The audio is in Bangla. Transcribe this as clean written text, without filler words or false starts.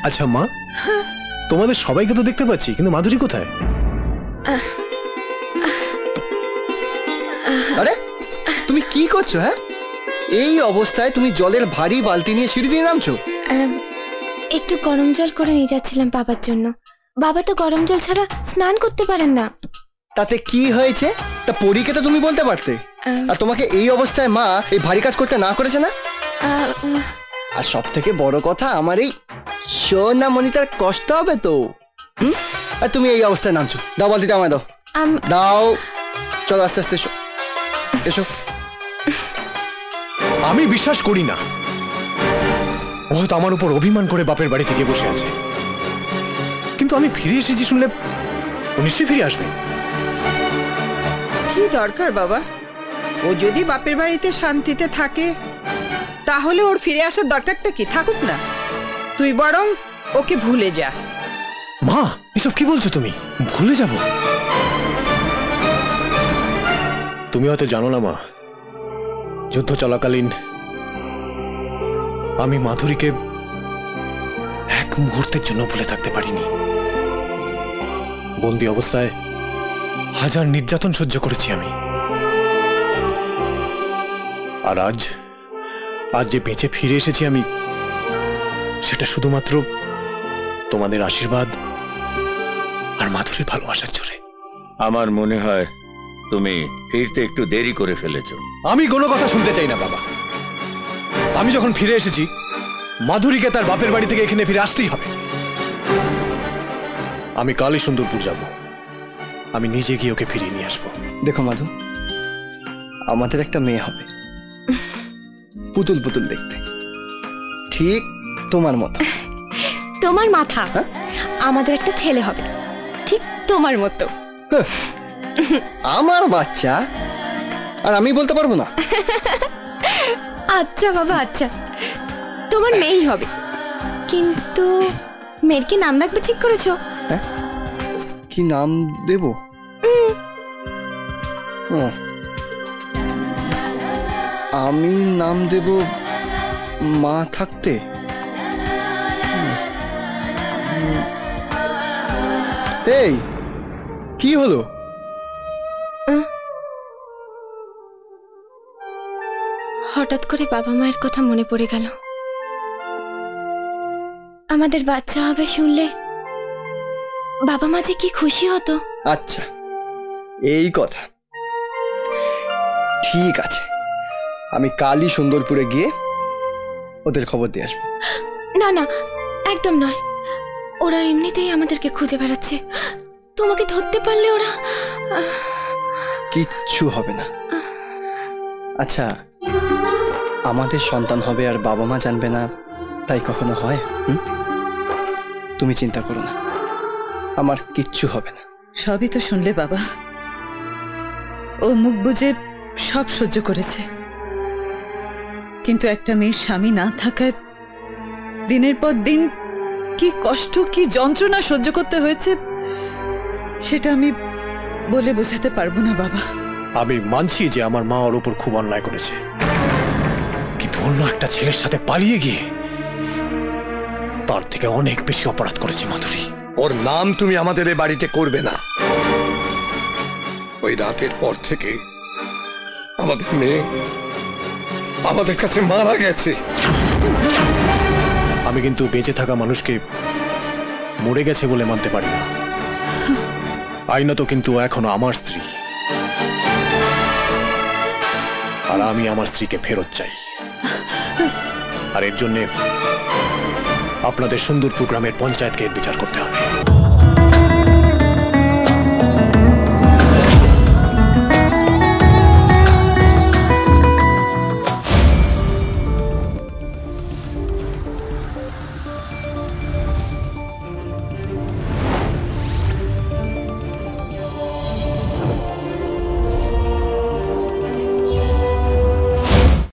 আচ্ছা মা, তোমাদের সবাইকে তো দেখতে পাচ্ছি, কিন্তু মাধুরী কোথায়? আরে তুমি কি করছো? হ্যাঁ, এই অবস্থায় তুমি জলের ভারী বালতি নিয়ে সিঁড়ি দিয়ে নামছো? একটু গরম জল করে নিয়ে যাচ্ছিলাম বাবার জন্য। বাবা তো গরম জল ছাড়া স্নান করতে পারেন না। তাতে কি হয়েছে? তা পরীকে তো তুমি বলতে পারতে। আর তোমাকে এই অবস্থায় মা এই ভারী কাজ করতে না করেছে না? আর সব থেকে বড় কথা, আমার এই সোনা মনিটার কষ্ট হবে তো। আর তুমি এই অবস্থায় নামছো। দাও বালতিটা আমায় দাও। দাও, চলো আস্তে আস্তে এসো এসো। আমি বিশ্বাস করি না, ও হয়তো আমার উপর অভিমান করে বাপের বাড়ি থেকে বসে আছে, কিন্তু আমি ফিরে এসেছি শুনলে ও নিশ্চয়ই ফিরে আসবে। কি দরকার বাবা? ও যদি বাপের বাড়িতে শান্তিতে থাকে তাহলে ওর ফিরে আসার দরকারটা কি? থাকুক না, তুই বরং ওকে ভুলে যা। মা, এসব কি বলছো তুমি? ভুলে যাব? তুমি হয়তো জানো না মা, যুদ্ধ চলাকালীন আমি মাধুরীকে এক মুহূর্তের জন্য ভুলে থাকতে পারিনি। বন্দি অবস্থায় হাজার নির্যাতন সহ্য করেছি আমি। আর আজ যে বেঁচে ফিরে এসেছি আমি, সেটা শুধুমাত্র তোমাদের আশীর্বাদ আর মাধুরীর ভালোবাসার জোরে। আমার মনে হয় তুমি ফিরতে একটু দেরি করে ফেলেছো। আমি কোনো কথা শুনতে চাই না বাবা। আমি যখন ফিরে এসেছি, মাধুরীকে তার বাপের বাড়ি থেকে এখানে ফিরে আসতেই হবে। আমি কালই সুন্দরপুর যাব। আমি নিজে গিয়ে ওকে ফিরিয়ে নিয়ে আসবো। দেখো মাধু, আমাদের একটা মেয়ে হবে, পুতুল পুতুল দেখতে, ঠিক তোমার মতো। তোমার মাথা। আমাদের একটা ছেলে হবে, ঠিক তোমার মতো। আমার বাচ্চা আর আমি বলতে পারবো না? আচ্ছা বাবা, আচ্ছা, তোমার মেয়েই হবে, কিন্তু মেয়ের কি নাম রাখবে ঠিক করেছো? কি নাম দেব? আমি নাম দেব মা থাকতে। এই কি হলো? হঠাৎ করে বাবা মায়ের কথা মনে পড়ে গেল। আমাদের বাচ্চা হবে শুনলে বাবা মা যে কি খুশি হতো। আচ্ছা, এই কথা, ঠিক আছে, আমি কালই সুন্দরপুরে গিয়ে ওদের খবর দিয়ে আসবো। না না, একদম নয়, ওরা এমনিতেই আমাদেরকে খুঁজে বেড়াচ্ছে। তোমাকে ধরতে পারলে ওরা। কিচ্ছু হবে না। আচ্ছা, আমাদের সন্তান হবে আর বাবা মা জানবে না, তাই কখনো হয়? তুমি চিন্তা করো না, আমার কিচ্ছু হবে না। সবই তো শুনলে বাবা, ও মুখ বুজে সব সহ্য করেছে, কিন্তু একটা মেয়ের স্বামী না থাকায় দিনের পর দিন কি কষ্ট, কি যন্ত্রণা সহ্য করতে হয়েছে, সেটা আমি বলে বোঝাতে পারবো না বাবা। আমি মানছি যে আমার মা ওর উপর খুব অন্যায় করেছে, কিন্তু অন্য একটা ছেলের সাথে পালিয়ে গিয়ে তার থেকে অনেক বেশি অপরাধ করেছে মাধুরী। ওর নাম তুমি আমাদের এ বাড়িতে করবে না। ওই রাতের পর থেকে আমাদের মেয়ে আমাদের কাছে মারা গেছে। আমি কিন্তু বেঁচে থাকা মানুষকে মরে গেছে বলে মানতে পারি না। আইনত কিন্তু এখনো আমার স্ত্রী, আর আমি আমার স্ত্রীকে ফেরত চাই। আর এর জন্য আপনাদের সুন্দরপুর গ্রামের পঞ্চায়েতকে বিচার করতে হবে।